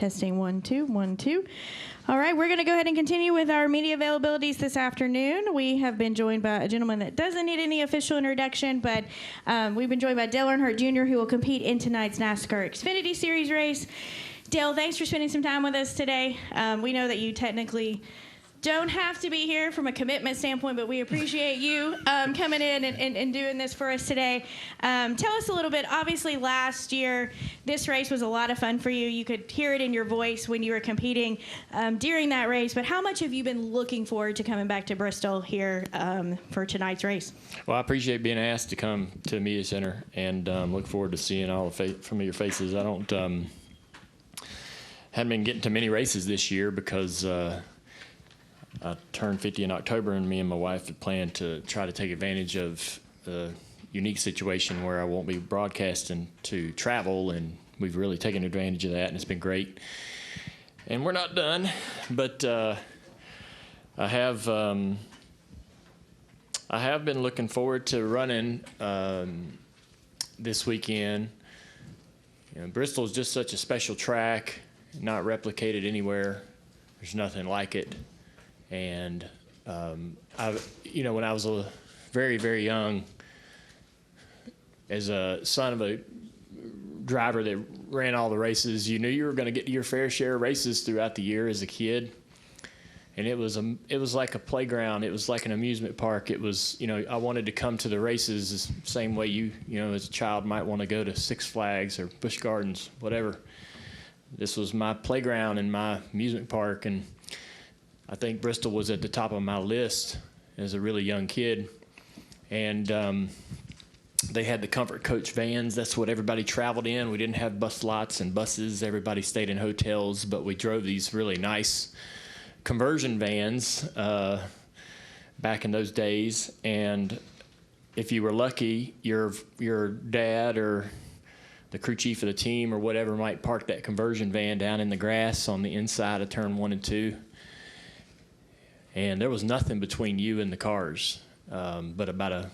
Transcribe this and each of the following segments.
Testing 1, 2, 1, 2. All right, we're going to go ahead and continue with our media availabilities this afternoon. We have been joined by a gentleman that doesn't need any official introduction, but we've been joined by Dale Earnhardt Jr., who will compete in tonight's NASCAR Xfinity Series race. Dale, thanks for spending some time with us today. We know that you technically don't have to be here from a commitment standpoint, but we appreciate you coming in and doing this for us today. Tell us a little bit. Obviously, last year, this race was a lot of fun for you. You could hear it in your voice when you were competing during that race. But how much have you been looking forward to coming back to Bristol here for tonight's race? Well, I appreciate being asked to come to the media center and look forward to seeing all the familiar faces. I hadn't been getting to many races this year because I turned 50 in October, and me and my wife had planned to try to take advantage of the unique situation where I won't be broadcasting to travel, and we've really taken advantage of that, and it's been great. And we're not done, but I have been looking forward to running this weekend. You know, Bristol is just such a special track, not replicated anywhere. There's nothing like it. And, when I was very, very young, as a son of a driver that ran all the races, you knew you were going to get your fair share of races throughout the year as a kid. And it was like a playground. It was like an amusement park. It was, I wanted to come to the races the same way you as a child might want to go to Six Flags or Busch Gardens, whatever. This was my playground and my amusement park, and I think Bristol was at the top of my list as a really young kid. And they had the comfort coach vans. That's what everybody traveled in. We didn't have bus lots and buses. Everybody stayed in hotels, but we drove these really nice conversion vans back in those days. And if you were lucky, your dad or the crew chief of the team or whatever might park that conversion van down in the grass on the inside of turn 1 and 2. And there was nothing between you and the cars but about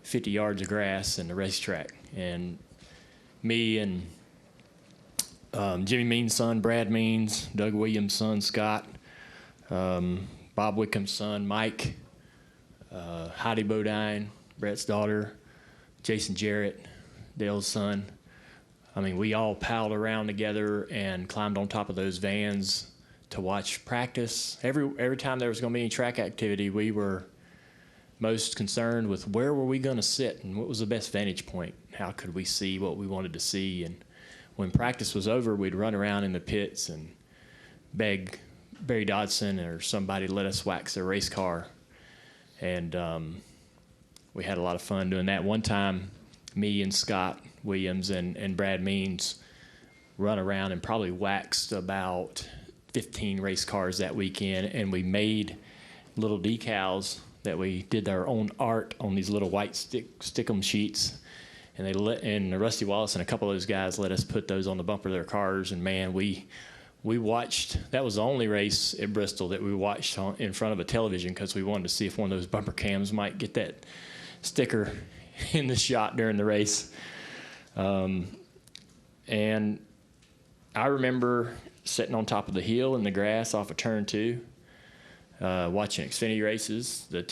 50 yards of grass and the racetrack. And me and Jimmy Means' son, Brad Means, Doug Williams' son, Scott, Bob Wickham's son, Mike, Heidi Bodine, Brett's daughter, Jason Jarrett, Dale's son. I mean, we all palled around together and climbed on top of those vans to watch practice. Every time there was going to be any track activity, we were most concerned with where were we going to sit and what was the best vantage point. How could we see what we wanted to see? And when practice was over, we'd run around in the pits and beg Barry Dodson or somebody to let us wax their race car. And we had a lot of fun doing that. One time, me and Scott Williams and Brad Means run around and probably waxed about 15 race cars that weekend, and we made little decals that we did our own art on these little white stickum sheets, and Rusty Wallace and a couple of those guys let us put those on the bumper of their cars. And man, we watched. That was the only race at Bristol that we watched in front of a television because we wanted to see if one of those bumper cams might get that sticker in the shot during the race. And I remember sitting on top of the hill in the grass off of turn 2, watching Xfinity races. The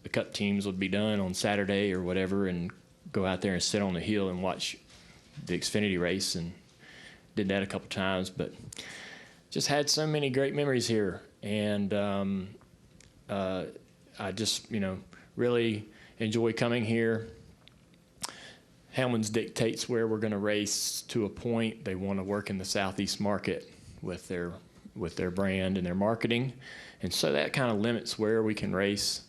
cup teams would be done on Saturday or whatever, and go out there and sit on the hill and watch the Xfinity race, and did that a couple times. But just had so many great memories here, and I just really enjoy coming here. Hellman's dictates where we're going to race to a point. They want to work in the Southeast market with their brand and their marketing, and so that kind of limits where we can race.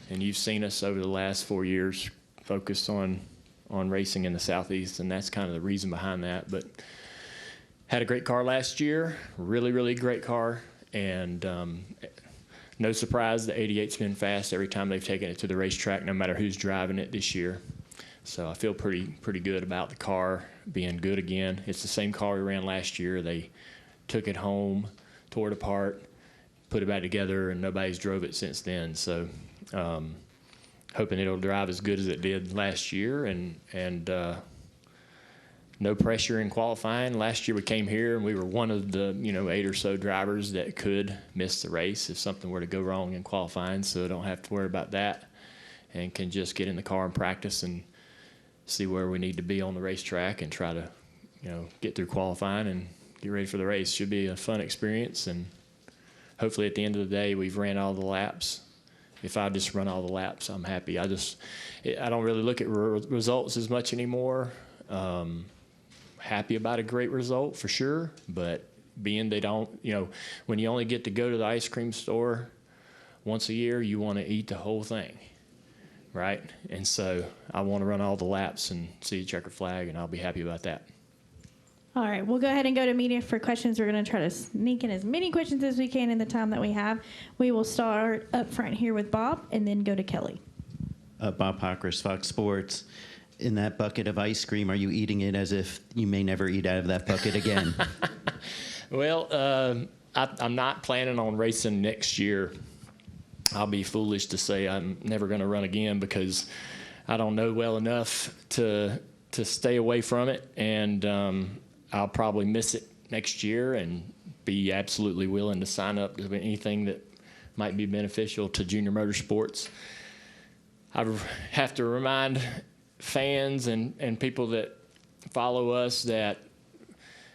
And you've seen us over the last 4 years focus on racing in the Southeast, and that's kind of the reason behind that. But had a great car last year, really, really great car, and no surprise the 88's been fast every time they've taken it to the racetrack, no matter who's driving it this year. So I feel pretty good about the car being good again. It's the same car we ran last year. They took it home, tore it apart, put it back together, and nobody's drove it since then. So hoping it'll drive as good as it did last year, and no pressure in qualifying. Last year we came here and we were one of the 8 or so drivers that could miss the race if something were to go wrong in qualifying, so don't have to worry about that and can just get in the car and practice and see where we need to be on the racetrack and try to get through qualifying and get ready for the race. Should be a fun experience, and hopefully at the end of the day we've ran all the laps. If I just run all the laps, I'm happy. I don't really look at results as much anymore. Happy about a great result for sure, but being they don't, when you only get to go to the ice cream store once a year, you want to eat the whole thing, right? And so I want to run all the laps and see a checker flag, and I'll be happy about that. All right, we'll go ahead and go to media for questions. We're going to try to sneak in as many questions as we can in the time that we have. We will start up front here with Bob and then go to Kelly. Bob Hockers, Fox Sports. In that bucket of ice cream, are you eating it as if you may never eat out of that bucket again? Well, I'm not planning on racing next year. I'll be foolish to say I'm never going to run again because I don't know well enough to stay away from it, and I'll probably miss it next year and be absolutely willing to sign up to anything that might be beneficial to junior motorsports. I have to remind fans and people that follow us that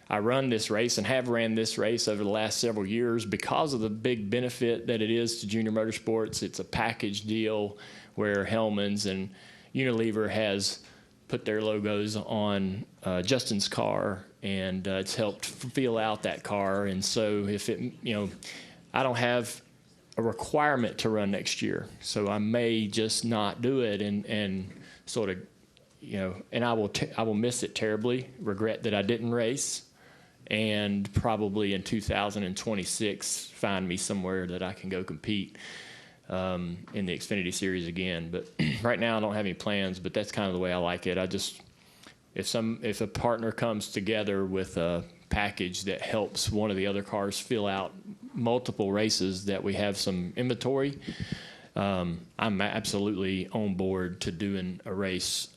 I run this race and have ran this race over the last several years because of the big benefit that it is to junior motorsports. It's a package deal where Hellman's and Unilever has put their logos on Justin's car, and it's helped feel out that car. And so if it, I don't have a requirement to run next year, so I may just not do it and sort of, and I will miss it terribly, regret that I didn't race, and probably in 2026 find me somewhere that I can go compete in the Xfinity Series again. But right now I don't have any plans, but that's kind of the way I like it. If a partner comes together with a package that helps one of the other cars fill out multiple races that we have some inventory, I'm absolutely on board to doing a race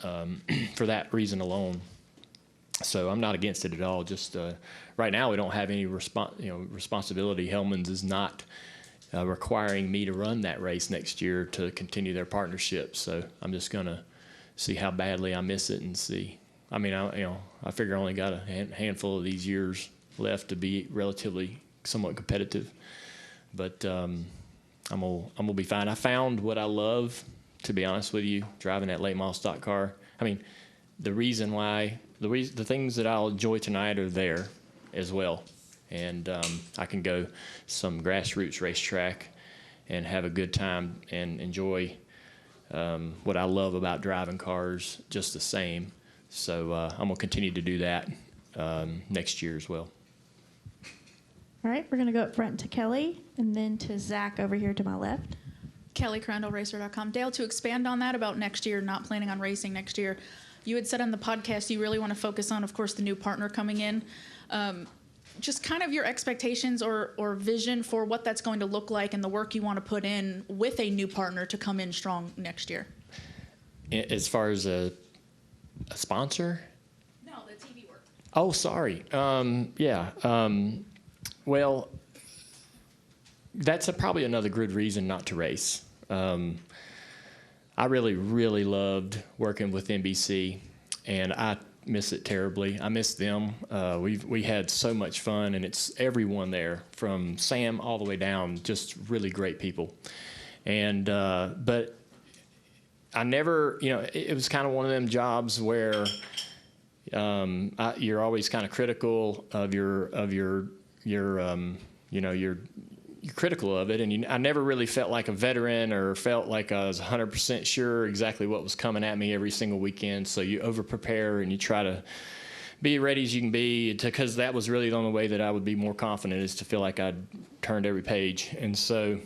for that reason alone. So I'm not against it at all. Just right now we don't have any responsibility. Hellman's is not requiring me to run that race next year to continue their partnership. So I'm just gonna see how badly I miss it and see. I mean, I figure I only got a handful of these years left to be relatively somewhat competitive, but I'm gonna be fine. I found what I love, to be honest with you, driving that late model stock car. I mean, the things that I'll enjoy tonight are there as well, and I can go some grassroots racetrack and have a good time and enjoy what I love about driving cars just the same. So I'm gonna continue to do that next year as well. All right, we're going to go up front to Kelly and then to Zach over here to my left. Kelly Crandall, racer.com. Dale, to expand on that about next year, not planning on racing next year, you had said on the podcast you really want to focus on, of course, the new partner coming in. Just kind of your expectations or vision for what that's going to look like and the work you want to put in with a new partner to come in strong next year. As far as a sponsor? No, the TV work. Oh, sorry. Well, that's probably another good reason not to race. I really, really loved working with NBC, and I miss it terribly. I miss them. We had so much fun, and it's everyone there, from Sam all the way down, just really great people. And but I never, it was kind of one of them jobs where you're always kind of critical of you're critical of it, and I never really felt like a veteran or felt like I was 100% sure exactly what was coming at me every single weekend. So you over prepare and you try to be as ready as you can be, because that was really the only way that I would be more confident, is to feel like I'd turned every page. And so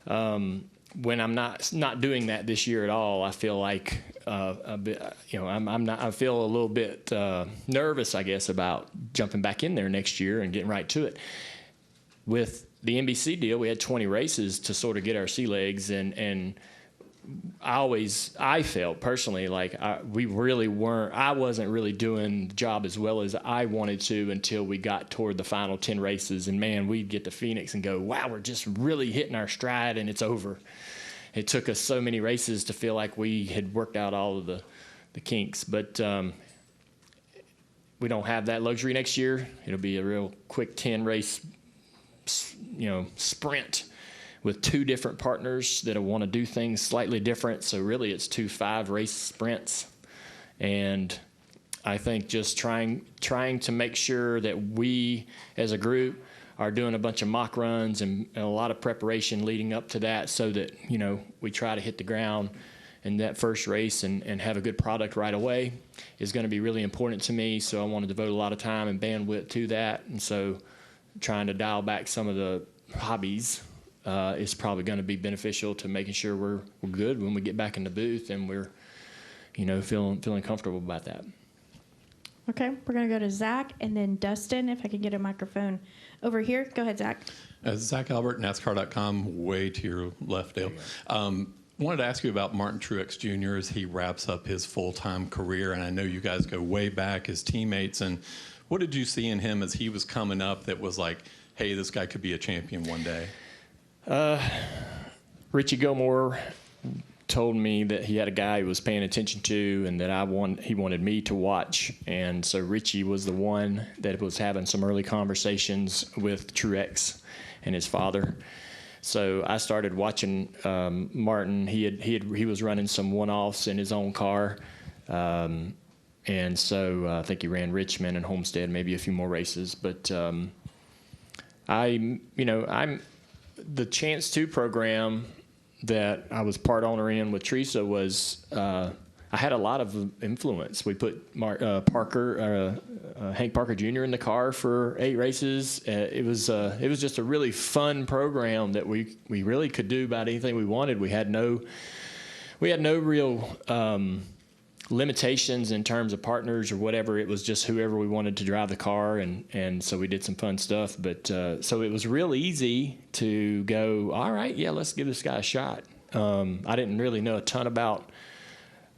when I'm not doing that this year at all, I feel like a bit, I feel a little bit nervous, I guess, about jumping back in there next year and getting right to it. With the NBC deal, we had 20 races to sort of get our sea legs, and I felt personally like I wasn't really doing the job as well as I wanted to until we got toward the final 10 races. And man, we'd get to Phoenix and go, wow, we're just really hitting our stride and it's over. It took us so many races to feel like we had worked out all of the kinks. But we don't have that luxury next year. It'll be a real quick 10 race, sprint with 2 different partners that want to do things slightly different. So really it's 2 5-race sprints. And I think just trying to make sure that we as a group are doing a bunch of mock runs and a lot of preparation leading up to that so that, we try to hit the ground in that first race and have a good product right away is going to be really important to me. So I want to devote a lot of time and bandwidth to that. And so trying to dial back some of the hobbies is probably going to be beneficial to making sure we're good when we get back in the booth and we're, feeling comfortable about that. Okay, we're going to go to Zach and then Dustin, if I could get a microphone over here. Go ahead, Zach. Zach Albert, NASCAR.com, way to your left, Dale. Wanted to ask you about Martin Truex Jr. as he wraps up his full-time career, and I know you guys go way back as teammates, and what did you see in him as he was coming up that was like, hey, this guy could be a champion one day? Richie Gilmore told me that he had a guy he was paying attention to and that he wanted me to watch. And so Richie was the one that was having some early conversations with Truex and his father. So I started watching Martin. He was running some one-offs in his own car. And so I think he ran Richmond and Homestead, maybe a few more races. But I'm the Chance 2 program that I was part owner in with Teresa was I had a lot of influence. We put Hank Parker Jr. in the car for 8 races. It was just a really fun program that we really could do about anything we wanted. We had no real limitations in terms of partners or whatever. It was just whoever we wanted to drive the car, and so we did some fun stuff. But so it was real easy to go, all right, yeah, let's give this guy a shot. I didn't really know a ton about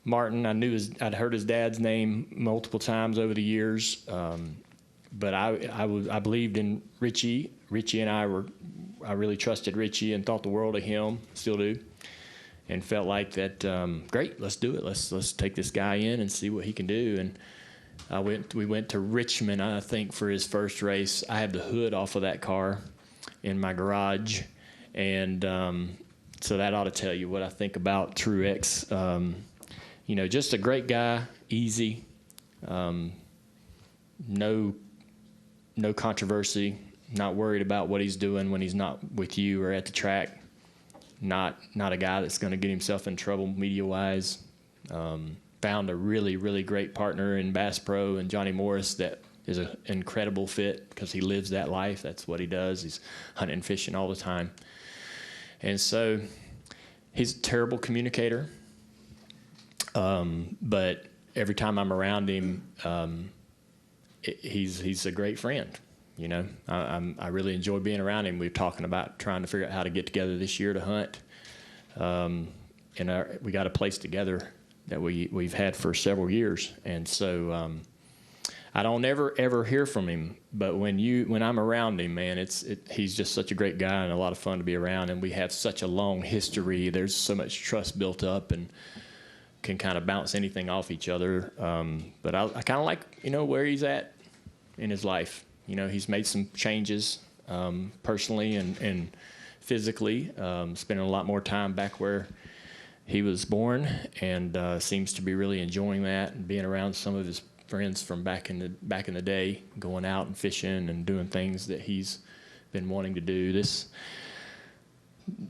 Martin. I'd heard his dad's name multiple times over the years, but I believed in Richie. Richie and I really trusted Richie and thought the world of him, still do. And felt like that, great, let's do it. Let's take this guy in and see what he can do. And we went to Richmond, I think, for his first race. I had the hood off of that car in my garage. And so that ought to tell you what I think about Truex. Just a great guy, easy, no controversy, not worried about what he's doing when he's not with you or at the track. Not a guy that's going to get himself in trouble media-wise. Found a really, really great partner in Bass Pro and Johnny Morris that is an incredible fit because he lives that life. That's what he does. He's hunting and fishing all the time. And so he's a terrible communicator. But every time I'm around him, he's a great friend. I really enjoy being around him. We're talking about trying to figure out how to get together this year to hunt. And we got a place together that we've had for several years. And so I don't ever hear from him. But when I'm around him, man, he's just such a great guy and a lot of fun to be around. And we have such a long history. There's so much trust built up and can kind of bounce anything off each other. But I kind of like, where he's at in his life. He's made some changes personally and physically, spending a lot more time back where he was born, and seems to be really enjoying that and being around some of his friends from back in the day, going out and fishing and doing things that he's been wanting to do.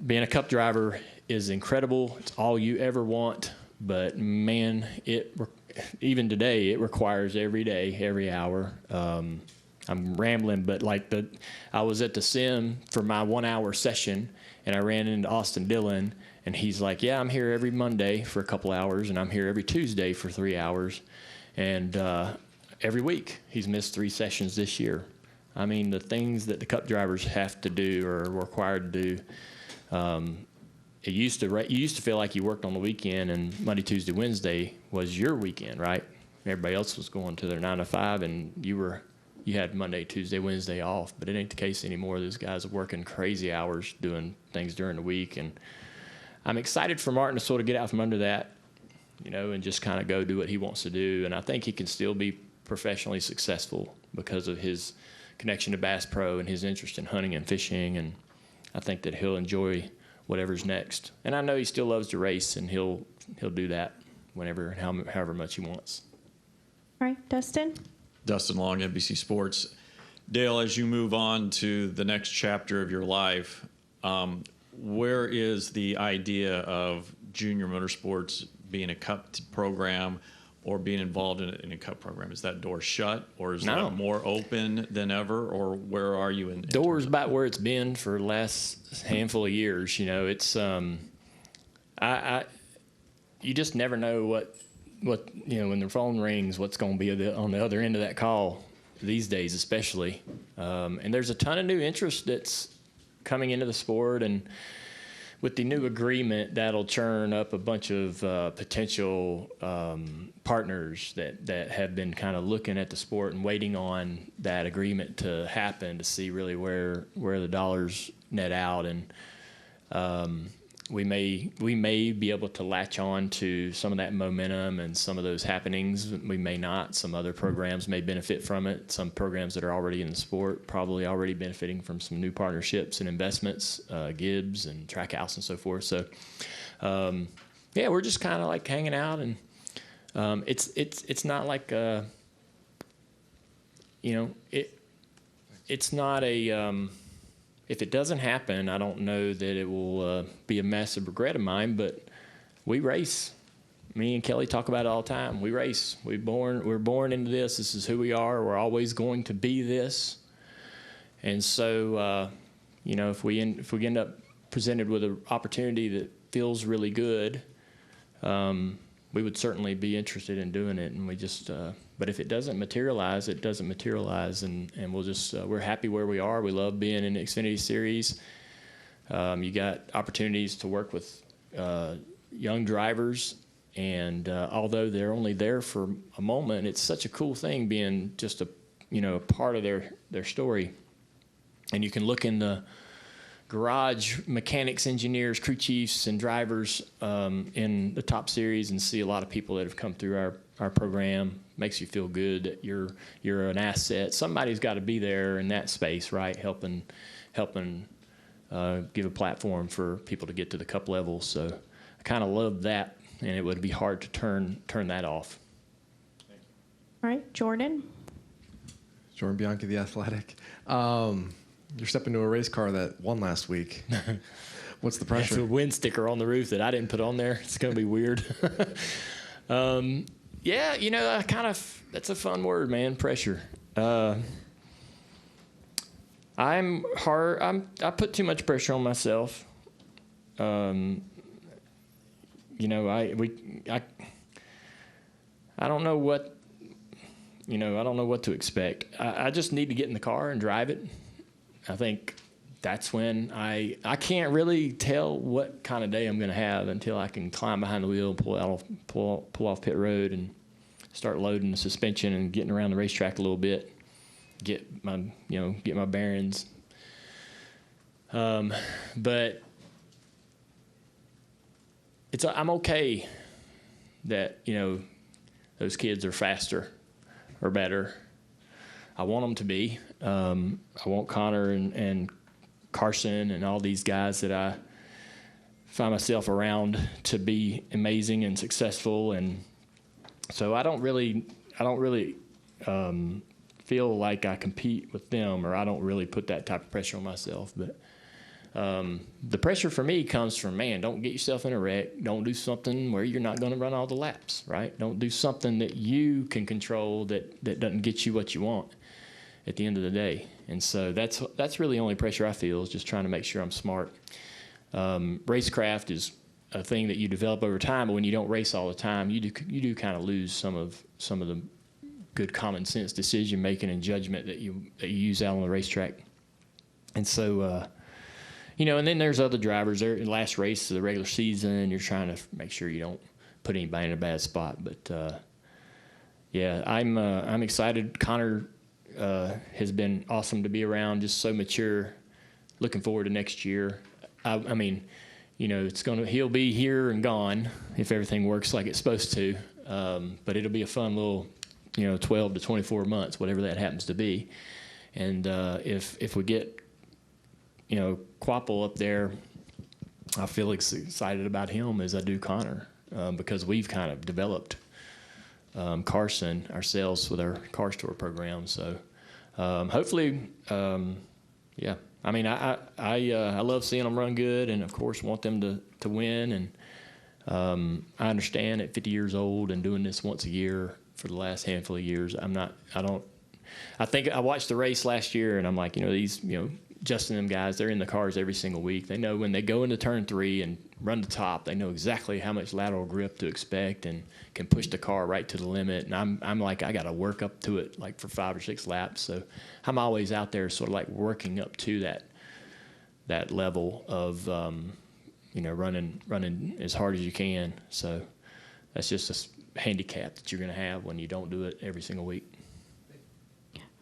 Being a cup driver is incredible. It's all you ever want, but man, even today it requires every day, every hour. I'm rambling, but I was at the Sim for my 1-hour session, and I ran into Austin Dillon, and he's like, yeah, I'm here every Monday for a couple hours, and I'm here every Tuesday for 3 hours. And every week he's missed 3 sessions this year. I mean, the things that the cup drivers have to do or are required to do, you used to feel like you worked on the weekend, and Monday, Tuesday, Wednesday was your weekend, right? Everybody else was going to their 9 to 5, and you had Monday, Tuesday, Wednesday off. But it ain't the case anymore. Those guys are working crazy hours doing things during the week, and I'm excited for Martin to sort of get out from under that, and just kind of go do what he wants to do. And I think he can still be professionally successful because of his connection to Bass Pro and his interest in hunting and fishing. And I think that he'll enjoy whatever's next. And I know he still loves to race, and he'll do that whenever and however much he wants. All right, Dustin? Dustin Long, NBC Sports. Dale, as you move on to the next chapter of your life, where is the idea of junior motorsports being a cup program or being involved in a cup program? Is that door shut, or is that more open than ever, or where are you in door's about where it's been for the last handful of years. It's you just never know what when the phone rings, what's going to be on the other end of that call these days, especially. And there's a ton of new interest that's coming into the sport, and with the new agreement, that'll churn up a bunch of potential partners that have been kind of looking at the sport and waiting on that agreement to happen to see really where the dollars net out. And we may be able to latch on to some of that momentum and some of those happenings. We may not. Some other programs may benefit from it. Some programs that are already in the sport probably already benefiting from some new partnerships and investments, Gibbs and Trackhouse and so forth. So, we're just kind of like hanging out, and it's not like it's not a. If it doesn't happen, I don't know that it will be a massive regret of mine, but we race. Me and Kelly talk about it all the time. We race. We're born into this. This is who we are. We're always going to be this. And so, if we end up presented with an opportunity that feels really good, we would certainly be interested in doing it. And we just but if it doesn't materialize, it doesn't materialize, and we'll just we're happy where we are. We love being in the Xfinity Series. You got opportunities to work with young drivers, and although they're only there for a moment, it's such a cool thing being just a part of their story. And you can look in the garage mechanics, engineers, crew chiefs, and drivers in the top series and see a lot of people that have come through our program. Makes you feel good that you're an asset. Somebody's got to be there in that space, right? Helping give a platform for people to get to the cup level. So I kind of love that, and it would be hard to turn that off. All right, Jordan. Jordan Bianchi, The Athletic. You're stepping into a race car that won last week. What's the pressure? It's a wind sticker on the roof that I didn't put on there. It's going to be weird. That's a fun word, man, pressure. I put too much pressure on myself. I don't know what, I don't know what to expect. I just need to get in the car and drive it. I think that's when I can't really tell what kind of day I'm going to have until I can climb behind the wheel and pull off pit road and start loading the suspension and getting around the racetrack a little bit, get my bearings. But I'm okay that those kids are faster or better. I want them to be. I want Connor and Carson and all these guys that I find myself around to be amazing and successful, and so I don't really feel like I compete with them, or I don't really put that type of pressure on myself. But the pressure for me comes from, don't get yourself in a wreck. Don't do something where you're not going to run all the laps, right? Don't do something that you can control that doesn't get you what you want at the end of the day. And so that's really the only pressure I feel, is just trying to make sure I'm smart. Racecraft is a thing that you develop over time, but when you don't race all the time, you do kind of lose some of the good common sense decision making and judgment that you use out on the racetrack. And so and then there's other drivers. They're in last race of the regular season. You're trying to make sure you don't put anybody in a bad spot. But yeah, I'm excited. Connor has been awesome to be around. Just so mature. Looking forward to next year. I mean, he'll be here and gone if everything works like it's supposed to. But it'll be a fun little, 12 to 24 months, whatever that happens to be. And if we get, Quapple up there, I feel excited about him as I do Connor, because we've kind of developed Carson ourselves with our car store program. So hopefully, yeah. I mean, I love seeing them run good, and of course want them to win. And I understand at 50 years old and doing this once a year for the last handful of years, I think I watched the race last year, and I'm like, these, Justin and them guys, they're in the cars every single week. They know when they go into turn 3 and run the top, they know exactly how much lateral grip to expect and can push the car right to the limit. And I'm like, I got to work up to it like for 5 or 6 laps. So I'm always out there sort of like working up to that level of, running as hard as you can. So that's just a handicap that you're going to have when you don't do it every single week.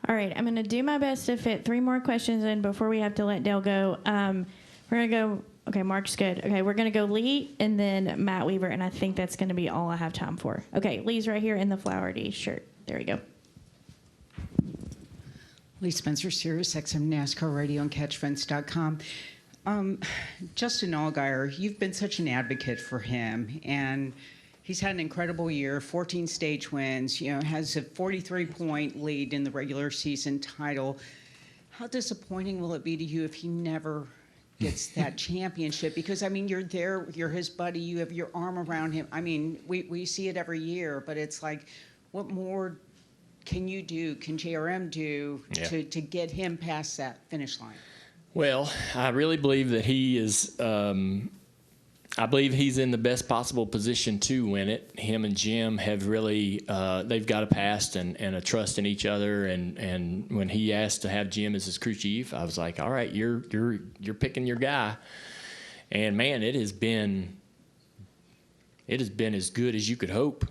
All right, I'm going to do my best to fit 3 more questions in before we have to let Dale go. We're going to go, okay, Mark's good. Okay, we're going to go Lee and then Matt Weaver, and I think that's going to be all I have time for. Okay, Lee's right here in the Flowerty shirt. There we go. Lee Spencer, Sirius XM NASCAR Radio and CatchFence.com. Justin Allgaier, you've been such an advocate for him, and he's had an incredible year, 14 stage wins, has a 43-point lead in the regular season title. How disappointing will it be to you if he never gets that championship? Because, I mean, you're there, you're his buddy, you have your arm around him. I mean, we see it every year, but it's like, what more can you do, can JRM do to get him past that finish line? Well, I really believe that he is I believe he's in the best possible position to win it. Him and Jim have really they've got a past and a trust in each other. And when he asked to have Jim as his crew chief, I was like, all right, you're picking your guy. And man, it has been as good as you could hope.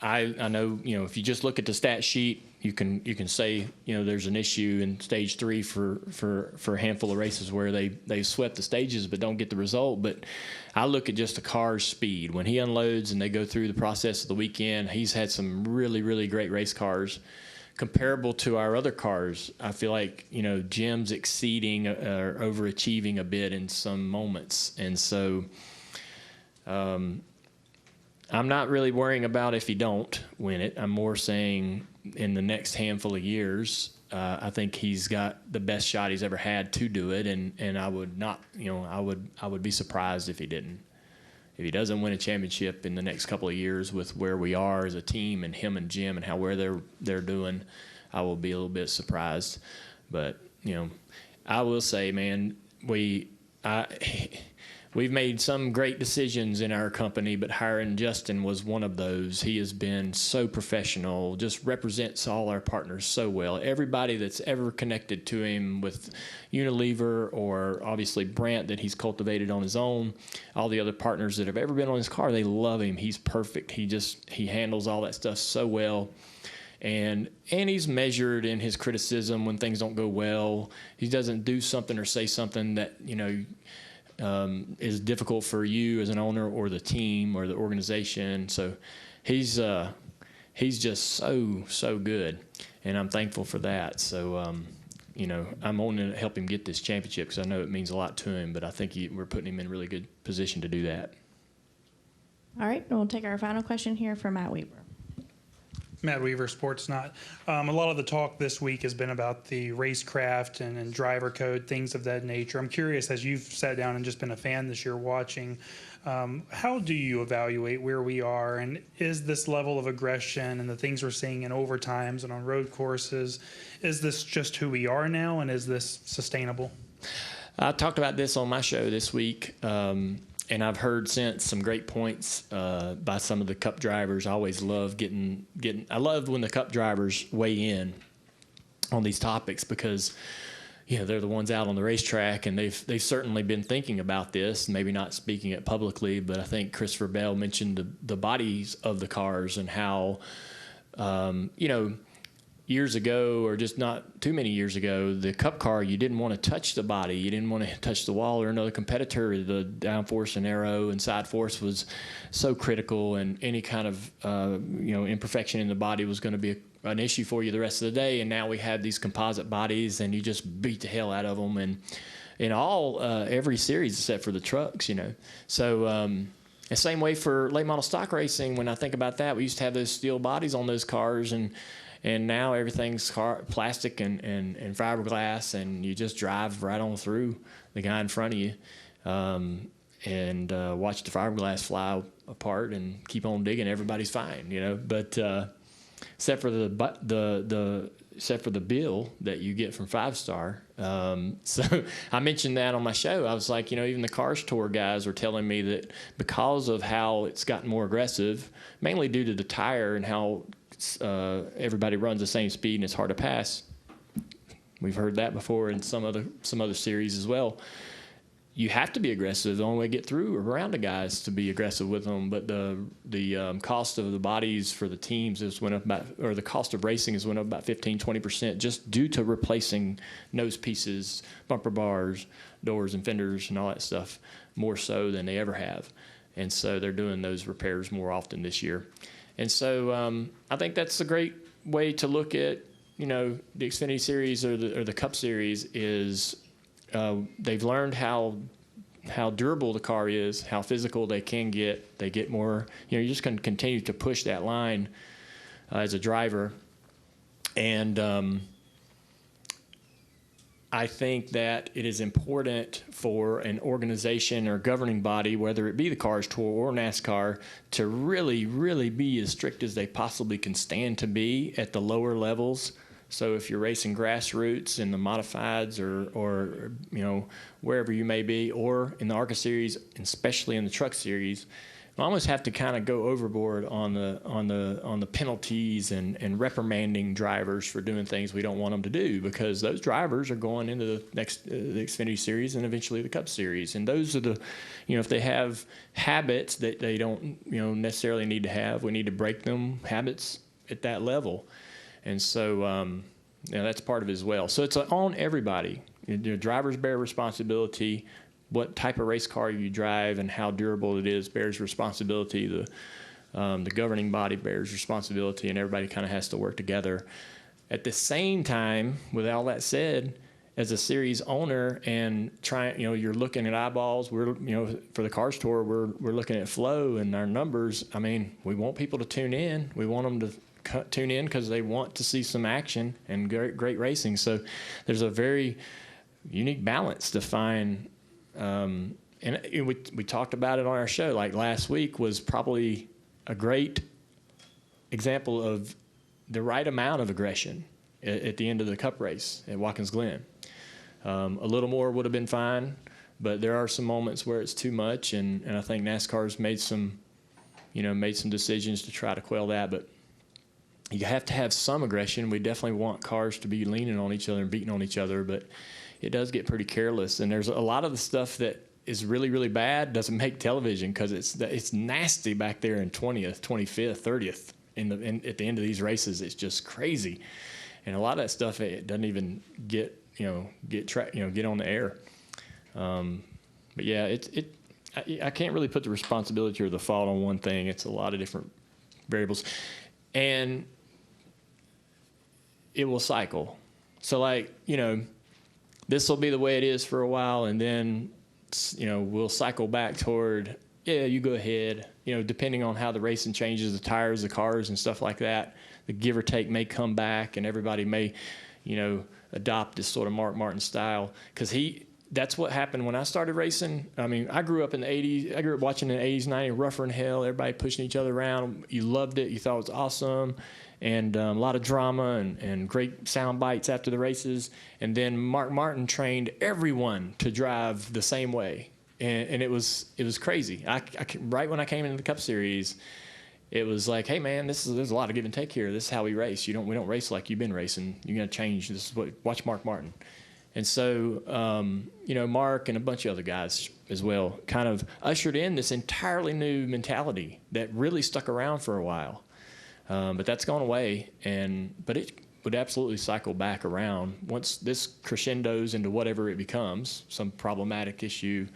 I know, if you just look at the stat sheet, you can say, there's an issue in stage 3 for a handful of races where they swept the stages but don't get the result. But I look at just the car's speed. When he unloads and they go through the process of the weekend, he's had some really, really great race cars. Comparable to our other cars, I feel like, Jim's exceeding or overachieving a bit in some moments. And so I'm not really worrying about if he don't win it. I'm more saying in the next handful of years, I think he's got the best shot he's ever had to do it, and I would not, I would be surprised if he didn't. If he doesn't win a championship in the next couple of years with where we are as a team and him and Jim and they're doing, I will be a little bit surprised. But I will say, man, we've made some great decisions in our company, but hiring Justin was one of those. He has been so professional, just represents all our partners so well. Everybody that's ever connected to him with Unilever or obviously Brandt that he's cultivated on his own, all the other partners that have ever been on his car, they love him. He's perfect. He handles all that stuff so well. And he's measured in his criticism when things don't go well. He doesn't do something or say something that, is difficult for you as an owner or the team or the organization. So he's just so good, and I'm thankful for that. So I'm wanting to help him get this championship because I know it means a lot to him. But I think we're putting him in a really good position to do that. All right, we'll take our final question here from Matt Weaver. Matt Weaver, Sportsnot. A lot of the talk this week has been about the racecraft and driver code, things of that nature. I'm curious, as you've sat down and just been a fan this year watching, how do you evaluate where we are? And is this level of aggression and the things we're seeing in overtimes and on road courses, is this just who we are now, and is this sustainable? I talked about this on my show this week. And I've heard since some great points by some of the Cup drivers. I always love I love when the Cup drivers weigh in on these topics because, they're the ones out on the racetrack, and they've certainly been thinking about this, maybe not speaking it publicly, but I think Christopher Bell mentioned the bodies of the cars and how, years ago, or just not too many years ago, the Cup car, you didn't want to touch the body. You didn't want to touch the wall or another competitor. The downforce and aero and side force was so critical, and any kind of, imperfection in the body was going to be an issue for you the rest of the day. And now we have these composite bodies, and you just beat the hell out of them. And in every series except for the trucks, So, the same way for late model stock racing. When I think about that, we used to have those steel bodies on those cars, and now everything's plastic and fiberglass, and you just drive right on through the guy in front of you, and watch the fiberglass fly apart and keep on digging. Everybody's fine, But except for the bill that you get from 5-Star. So I mentioned that on my show. I was like, even the Cars Tour guys were telling me that because of how it's gotten more aggressive, mainly due to the tire and how everybody runs the same speed and it's hard to pass. We've heard that before in some other series as well. You have to be aggressive. The only way to get through or around the guys to be aggressive with them. But the cost of the bodies for the teams the cost of racing has went up about 15-20% just due to replacing nose pieces, bumper bars, doors and fenders and all that stuff more so than they ever have. And so they're doing those repairs more often this year. And so I think that's a great way to look at, the Xfinity Series or the Cup Series is they've learned how durable the car is, how physical they can get. They get more, you're just going to continue to push that line as a driver. And I think that it is important for an organization or governing body, whether it be the Cars Tour or NASCAR, to really, really be as strict as they possibly can stand to be at the lower levels. So if you're racing grassroots in the modifieds or wherever you may be, or in the ARCA series, and especially in the Truck series, you almost have to kind of go overboard on the penalties and reprimanding drivers for doing things we don't want them to do, because those drivers are going into the next the Xfinity Series and eventually the Cup Series, and those are the if they have habits that they don't necessarily need to have, we need to break them habits at that level. And so that's part of it as well. So it's on everybody. Drivers bear responsibility. What type of race car you drive and how durable it is bears responsibility. The governing body bears responsibility, and everybody kind of has to work together. At the same time, with all that said, as a series owner and you're looking at eyeballs. We're for the Cars Tour, we're looking at flow and our numbers. I mean, we want people to tune in. We want them to tune in because they want to see some action and great racing. So there's a very unique balance to find. And we talked about it on our show. Like last week was probably a great example of the right amount of aggression at the end of the Cup race at Watkins Glen. A little more would have been fine, but there are some moments where it's too much, and I think NASCAR's made some decisions to try to quell that. But you have to have some aggression. We definitely want cars to be leaning on each other and beating on each other, but it does get pretty careless. And there's a lot of the stuff that is really, really bad doesn't make television because it's nasty back there in 20th, 25th, 30th. At the end of these races, it's just crazy. And a lot of that stuff, it doesn't even get on the air. But yeah, I can't really put the responsibility or the fault on one thing. It's a lot of different variables. And it will cycle. So this will be the way it is for a while, and then we'll cycle back toward, you go ahead, depending on how the racing changes, the tires, the cars and stuff like that, the give or take may come back, and everybody may adopt this sort of Mark Martin style, because that's what happened when I started racing. I mean, I grew up in the 80s. I grew up watching the 80s, 90s, rougher than hell, everybody pushing each other around. You loved it. You thought it was awesome. And a lot of drama and great sound bites after the races. And then Mark Martin trained everyone to drive the same way. And it was crazy. Right when I came into the Cup Series, it was like, hey, man, there's a lot of give and take here. This is how we race. We don't race like you've been racing. You're going to change. Watch Mark Martin. And so, Mark and a bunch of other guys as well kind of ushered in this entirely new mentality that really stuck around for a while. But that's gone away, but it would absolutely cycle back around once this crescendos into whatever it becomes, some problematic issue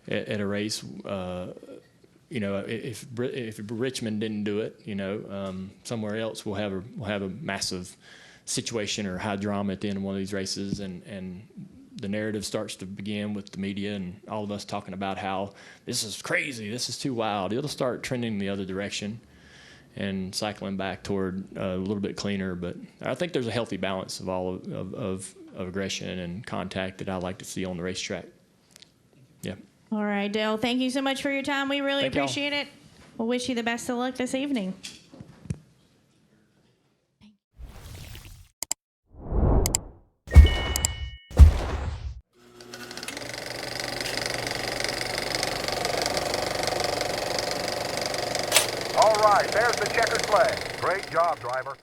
at a race. If Richmond didn't do it, somewhere else we'll have a massive situation or high drama at the end of one of these races, and the narrative starts to begin with the media and all of us talking about how this is crazy, this is too wild. It'll start trending the other direction and cycling back toward a little bit cleaner. But I think there's a healthy balance of all of aggression and contact that I like to see on the racetrack. Yeah. All right, Dale, thank you so much for your time. We really Thank y'all. appreciate it. We'll wish you the best of luck this evening. All right, there's the checkered flag. Great job, driver.